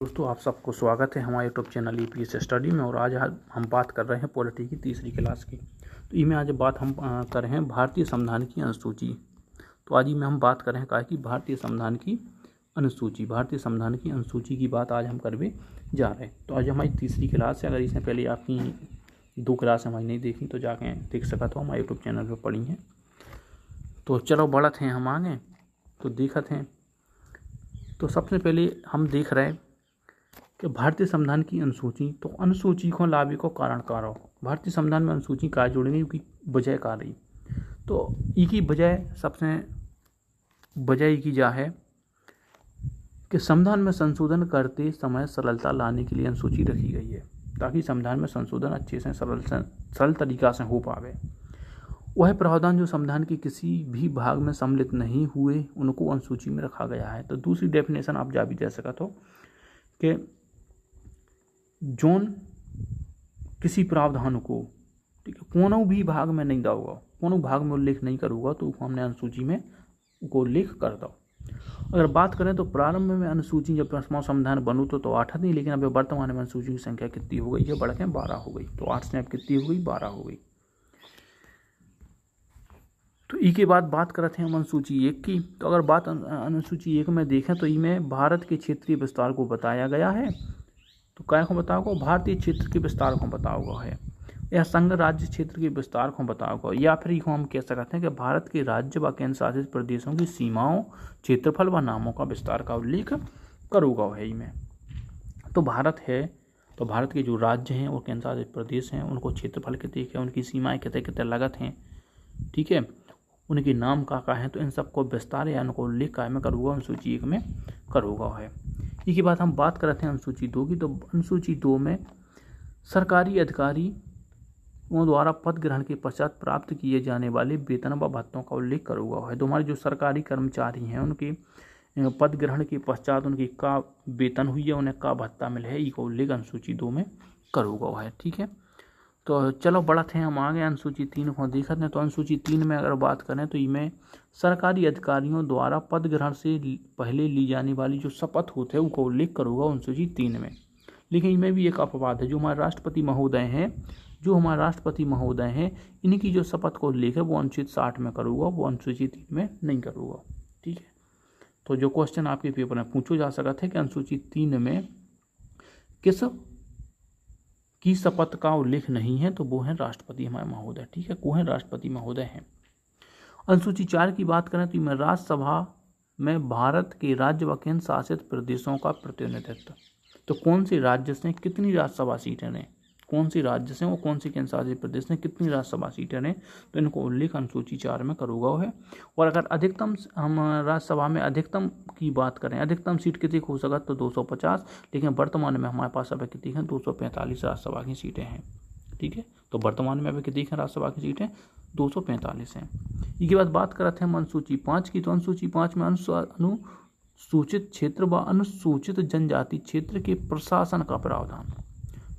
दोस्तों, आप सबको स्वागत है हमारे यूट्यूब चैनल ईपीएस स्टडी में। और आज हम बात कर रहे हैं पॉलिटी की तीसरी क्लास की। तो इसमें आज बात हम कर रहे हैं भारतीय संविधान की अनुसूची। तो आज में हम बात कर रहे हैं क्या कि भारतीय संविधान की अनुसूची की बात आज हम करने जा रहे हैं। तो आज हमारी तीसरी क्लास है। अगर इससे पहले आपकी 2 क्लास हमारी नहीं देखी तो जाके देख सका तो हमारे यूट्यूब चैनल पर पढ़ी हैं। तो चलो बढ़त हैं हम आगे तो देखते हैं। तो सबसे पहले हम देख रहे हैं कि भारतीय संविधान की अनुसूची। तो अनुसूची को लाभे को कारण कारो भारतीय संविधान में अनुसूची का जोड़ने की वजह का रही। तो इसकी वजह सबसे वजह की जा है कि संविधान में संशोधन करते समय सरलता लाने के लिए अनुसूची रखी गई है, ताकि संविधान में संशोधन अच्छे से सरल तरीका से हो पावे। वह प्रावधान जो संविधान के किसी भी भाग में सम्मिलित नहीं हुए उनको अनुसूची में रखा गया है। तो दूसरी डेफिनेशन आप जा भी दे सकते हो कि जोन किसी प्रावधान को ठीक है कोनो भी भाग में नहीं दाऊगा, कोनो भाग में उल्लेख नहीं करूँगा तो हमने अनुसूची में को उल्लेख कर दो। अगर बात करें तो प्रारंभ में अनुसूची जब संविधान बनू तो 8 थी, लेकिन अब वर्तमान में अनुसूची की संख्या कितनी हो गई है? बढ़ के 12 हो गई। तो 8 से अब कितनी हो गई? 12 हो गई। तो ई के बाद बात करते हैं हम अनुसूची 1 की। तो अगर बात अनुसूची 1 में देखें तो इसमें भारत के क्षेत्रीय विस्तार को बताया गया है। तो क्या को बताओगे? भारतीय क्षेत्र के विस्तार को बताओगे है, या संघ राज्य क्षेत्र के विस्तार को बताओगे, या फिर इसको हम कह सकते हैं कि भारत के राज्य व केंद्र शासित प्रदेशों की सीमाओं, क्षेत्रफल व नामों का विस्तार का उल्लेख करोगा है इसमें। तो भारत है तो भारत के जो राज्य हैं और केंद्र शासित प्रदेश हैं उनको क्षेत्रफल कितने हैं, उनकी सीमाएँ कितने कितने लगत हैं, ठीक है, उनके नाम का है, तो इन सबको विस्तार या उनको उल्लेख काय में करूँगा? अनुसूची 1 में करूँगा है। इसके बाद हम बात करते हैं अनुसूची 2 की। तो अनुसूची 2 में सरकारी अधिकारियों द्वारा पद ग्रहण के पश्चात प्राप्त किए जाने वाले वेतन व भत्तों का उल्लेख करूँगा है। तो हमारे जो सरकारी कर्मचारी हैं उनके पद ग्रहण के पश्चात उनकी का वेतन हुई है, उन्हें का भत्ता मिले है, इसका उल्लेख अनुसूची 2 में करूँगा है, ठीक है। तो चलो बढ़ते हैं हम आगे अनुसूची 3 को देखते हैं। तो अनुसूची 3 में अगर बात करें तो इसमें सरकारी अधिकारियों द्वारा पद ग्रहण से पहले ली जाने वाली जो शपथ होते हैं उनको उल्लेख करूँगा अनुसूची 3 में। लेकिन इनमें भी एक अपवाद है, जो हमारे राष्ट्रपति महोदय हैं इनकी जो शपथ को उल्लेख है वो अनुच्छेद 60 में करूँगा, वो अनुसूची 3 में नहीं करूँगा, ठीक है। तो जो क्वेश्चन आपके पेपर में पूछो जा सकता है कि अनुसूची 3 में किस की शपथ का उल्लेख नहीं है, तो वो है राष्ट्रपति हमारे महोदय, ठीक है, वो है राष्ट्रपति महोदय हैं। अनुसूची 4 की बात करें तो इसमें राज्यसभा में भारत के राज्य व केंद्र शासित प्रदेशों का प्रतिनिधित्व। तो कौन से राज्य से कितनी राज्यसभा सीटें ने, कौन से राज्य से और कौन से केंद्र शासित प्रदेश ने कितनी राज्यसभा सीटें ने, तो इनको उल्लेख अनुसूची 4 में करूँगा है। और अगर अधिकतम हम राज्यसभा में अधिकतम की बात करें, अधिकतम सीट कितनी हो सकता तो 250, लेकिन वर्तमान में हमारे पास अब कितनी हैं? 245 राज्यसभा की सीटें हैं, ठीक है। तो वर्तमान में अब कितनी हैं राज्यसभा की सीटें? 245 हैं। इसके बाद बात करते हैं अनुसूची 5 की। तो अनुसूची 5 में अनुसूचित क्षेत्र व अनुसूचित जनजाति क्षेत्र के प्रशासन का प्रावधान।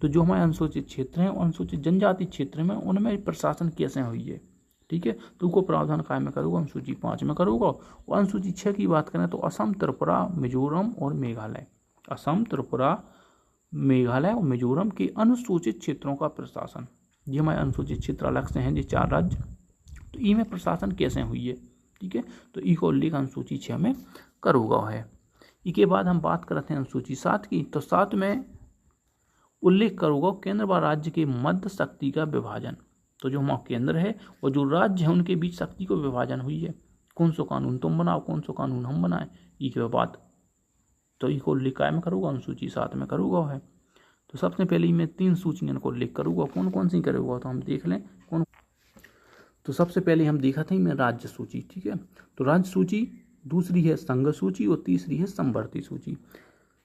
तो जो हमारे अनुसूचित क्षेत्र हैं और अनुसूचित जनजाति क्षेत्र में उनमें प्रशासन कैसे हुई है, ठीक है, तो उनको प्रावधान काय में करूँगा? अनुसूची 5 में करूँगा। और अनुसूची 6 की बात करें तो असम, त्रिपुरा, मिजोरम और मेघालय, असम, त्रिपुरा, मेघालय और मिजोरम के अनुसूचित क्षेत्रों का प्रशासन, ये हमारे अनुसूचित क्षेत्र अलग से हैं, ये 4 राज्य, तो इनमें प्रशासन कैसे हुई है, ठीक है, तो इसको उल्लेख अनुसूची 6 में करूँगा है। इसके बाद हम बात करते हैं अनुसूची 7 की। तो 7 में उल्लेख करूँगा केंद्र व राज्य के मध्य शक्ति का विभाजन। तो जो हमारा केंद्र है और जो राज्य है उनके बीच शक्ति को विभाजन हुई है, कौन सा कानून तुम बनाओ, कौन सा कानून हम बनाए, इसके बाद तो इसको उल्लेख काय में करूँगा? अनुसूची 7 में करूँगा है। तो सबसे पहले मैं 3 सूचियों को उल्लेख करूँगा, कौन कौन सी करूँगा तो हम देख लें कौन। तो सबसे पहले हम देखा था मैं राज्य सूची, ठीक है। तो राज्य सूची, दूसरी है संघ सूची और तीसरी है समवर्ती सूची।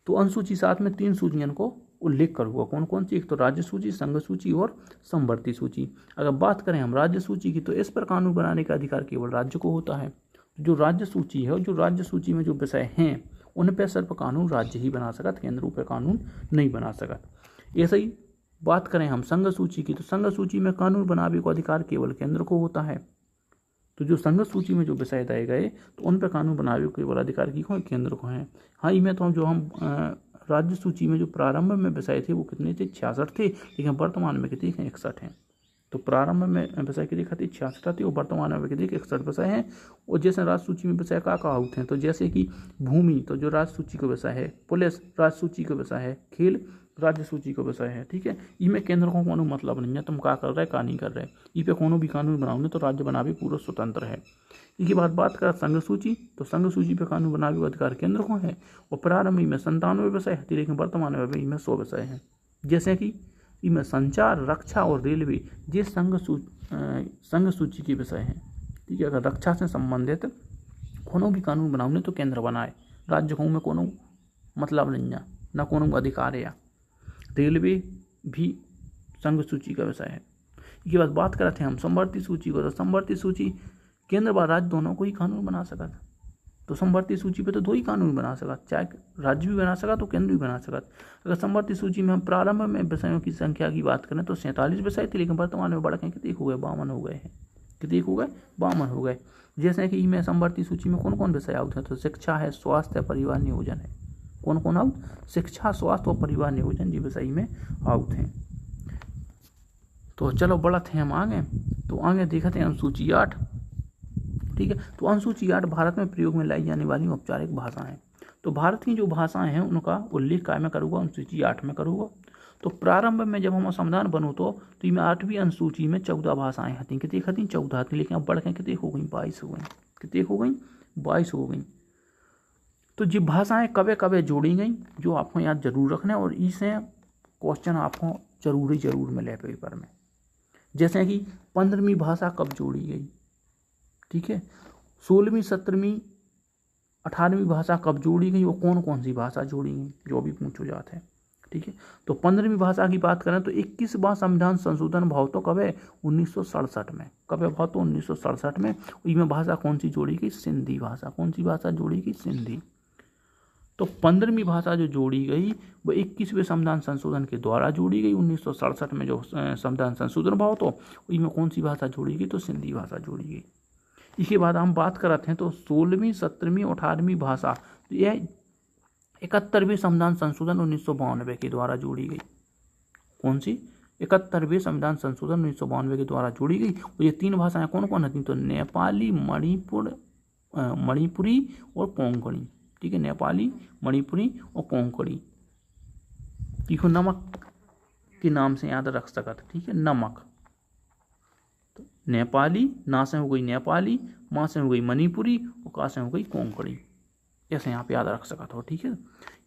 तो अनुसूची 7 में 3 सूचियों को उल्लेख करूँगा, कौन कौन सी? एक तो राज्य सूची, संघ सूची और समवर्ती सूची। अगर बात करें हम राज्य सूची की तो इस पर कानून बनाने का अधिकार केवल राज्य को होता है। जो राज्य सूची है और जो राज्य सूची में जो विषय हैं उन पर सिर्फ कानून राज्य ही बना सकता, केंद्र पर कानून नहीं बना सकता। ऐसे ही बात करें हम संघ सूची की तो संघ सूची में कानून बनाने का अधिकार केवल केंद्र को होता है। तो जो संघ सूची में जो विषय दिए गए तो उन पर कानून बनाने केवल अधिकार की केंद्र को है। हाँ, इनमें तो जो हम राज्य सूची में जो प्रारंभ में विषय थे वो कितने थे, 66 थे, लेकिन वर्तमान में कितने हैं, 61 हैं। तो प्रारंभ में विषय कितने थे, 66 थे, और वर्तमान में कितने 61 विषय हैं। और जैसे राज्य सूची में विषय का होते हैं, तो जैसे कि भूमि तो जो राज्य सूची का विषय है, पुलिस राज्य सूची का विषय है, खेल राज्य सूची का विषय है, ठीक है। इनमें केंद्र को कोनो मतलब नहीं है, तुम क्या कर रहे का नहीं कर रहे, ई पे कोनो भी कानून बनाओगे तो राज्य बनावे पूरा स्वतंत्र है। इसके बाद बात करें संघ सूची, तो संघ सूची पे कानून बनावे अधिकार केंद्र को है, और प्रारंभ में 97 विषय है, लेकिन वर्तमान में इनमें 100 विषय हैं। जैसे कि इनमें संचार, रक्षा और रेलवे ये संघ सूची के विषय हैं, ठीक है। अगर रक्षा से संबंधित कोनो भी कानून बनाओगे तो केंद्र बनाए, राज्य को में कोनो मतलब नहीं है, न कोनो अधिकार है। रेलवे भी संघ सूची का विषय है। इसके बाद बात करते हैं हम समवर्ती सूची को, तो समवर्ती सूची केंद्र व राज्य दोनों को ही कानून बना सका, तो समवर्ती सूची पे तो 2 ही कानून बना सका, चाहे राज्य भी बना सका तो केंद्र भी बना सका। अगर समवर्ती सूची में हम प्रारंभ में विषयों की संख्या की बात करें तो 47 विषय थे, लेकिन वर्तमान में बढ़ के कितने हो गए, 52 हो गए हैं। कितने हो गए, 52 हो गए। जैसे कि मैं समवर्ती सूची में कौन कौन विषय आउट हैं, तो शिक्षा है, स्वास्थ्य, परिवार नियोजन है। कौन कौन आउट, शिक्षा, स्वास्थ्य और परिवार नियोजन ये विषय में आउट हैं। तो चलो बढ़ते हैं हम आगे, तो आगे देखते हैं अनुसूची 8, ठीक है। तो अनुसूची 8 भारत में प्रयोग में लाई जाने वाली औपचारिक भाषाएं। तो भारत की जो भाषाएं हैं उनका उल्लेख काय में करूँगा, अनुसूची 8 में करूँगा। तो प्रारंभ में जब हम संविधान बनो तो इनमें 8वीं अनुसूची में 14 भाषाएं थी, कितनी थी, 14 थी, लेकिन अब बढ़ के कितनी हो गई, 22 हो गई। कितनी हो गई, 22 हो गई। तो ये भाषाएं कभी कभी जोड़ी गई, जो आपको याद जरूर रखना है, और इसे क्वेश्चन आपको जरूर मिले पेपर में। जैसे कि 15वीं भाषा कब जोड़ी गई, ठीक है। 16वीं, 17वीं, 18वीं भाषा कब जोड़ी गई, और कौन कौन सी भाषा जोड़ी गई, जो भी पूछो जाते हैं, ठीक है। तो 15वीं भाषा की बात करें तो 21वां संविधान संशोधन भाव तो कब है, 1967 में। कब है भाव, तो 1967 में। इसमें भाषा कौन सी जोड़ी गई, सिंधी भाषा। कौन सी भाषा जोड़ी गई, सिंधी। तो 15वीं भाषा जो जोड़ी गई वो 21वें संविधान संशोधन के द्वारा जोड़ी गई। 1967 में जो संविधान संशोधन भाव तो इसमें कौन सी भाषा जोड़ी गई, तो सिंधी भाषा जोड़ी गई। इसके बाद हम बात करते हैं तो 16वीं, 17वीं, 18वीं भाषा यह 71वें संविधान संशोधन 1992 के द्वारा जोड़ी गई। कौन सी, 71वें संविधान संशोधन 1992 के द्वारा जोड़ी गई। और ये 3 भाषाएं कौन कौन थी, तो नेपाली, मणिपुरी और कोंकणी, ठीक है। नेपाली, मणिपुरी और कोंकणी। इसको नमक के नाम से याद रख सकते, ठीक है, नमक। तो नेपाली, ना से हो गई नेपाली, माँ से हो गई मणिपुरी और का से हो गई कोंकणी, ऐसे यहाँ पे याद रख सकते हो, ठीक है।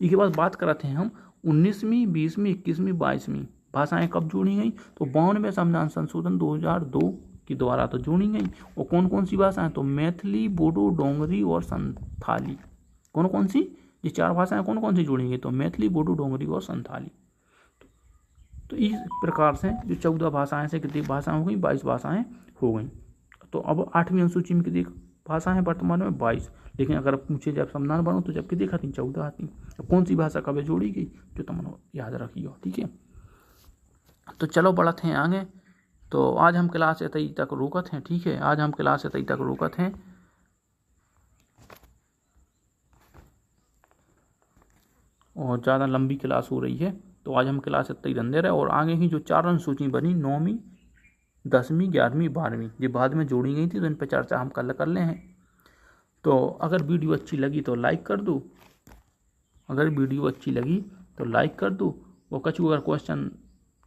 इसके बाद बात करते हैं हम 19वीं, 20वीं, 21वीं, 22वीं भाषाएं कब जोड़ी गई, तो 52वें संविधान संशोधन 2002 के द्वारा तो जोड़ी गई। और कौन कौन सी भाषाएं, तो मैथिली, बोडो, डोंगरी और संथाली। कौन कौन सी, ये 4 भाषाएं कौन कौन सी जोड़ी गई, तो मैथिली, बोडो, डोंगरी और संथाली। तो इस प्रकार से जो 14 भाषाएं से कितनी भाषाएं हो गई, 22 भाषाएं हो गई। तो अब 8वीं अनुसूची में कितनी भाषाएं वर्तमान में, 22। लेकिन अगर पूछे जब संविधान बनो तो जब कितनी आती, 14 आती। तो कौन सी भाषा कब जोड़ी गई, जो तुम याद रखियो, ठीक है। तो चलो बढ़ते हैं आगे। तो आज हम क्लास इतनी तक रोकत हैं, ठीक है। आज हम क्लास इतनी तक रोकत हैं, और ज़्यादा लंबी क्लास हो रही है, तो आज हम क्लास इतनी रंदे रहे। और आगे की जो 4 अनुसूची बनी, 9वीं, 10वीं, 11वीं, 12वीं, ये बाद में जोड़ी गई थी, तो इन पर चर्चा हम कल कर ले हैं। तो अगर वीडियो अच्छी लगी तो लाइक कर दो, अगर वीडियो अच्छी लगी तो लाइक कर दो, और कछु अगर क्वेश्चन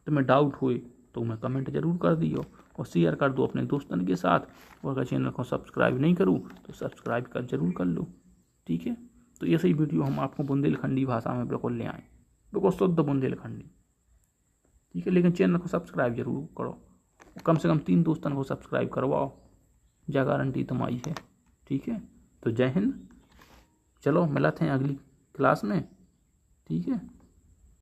तुम्हें डाउट हुए तो मैं कमेंट जरूर कर दियो, और शेयर कर दो अपने दोस्तों के साथ। और अगर चैनल को सब्सक्राइब नहीं करूँ तो सब्सक्राइब कर जरूर कर लो, ठीक है। तो ऐसे ही वीडियो हम आपको बुंदेलखंडी भाषा में बिल्कुल ले आए, बिल्कुल शुद्ध बुंदेलखंडी, ठीक है। लेकिन चैनल को सब्सक्राइब जरूर करो, कम से कम 3 दोस्तों को सब्सक्राइब करवाओ, जा गारंटी तुम्हारी है, ठीक है। तो जय हिंद, चलो मिलते हैं अगली क्लास में, ठीक है।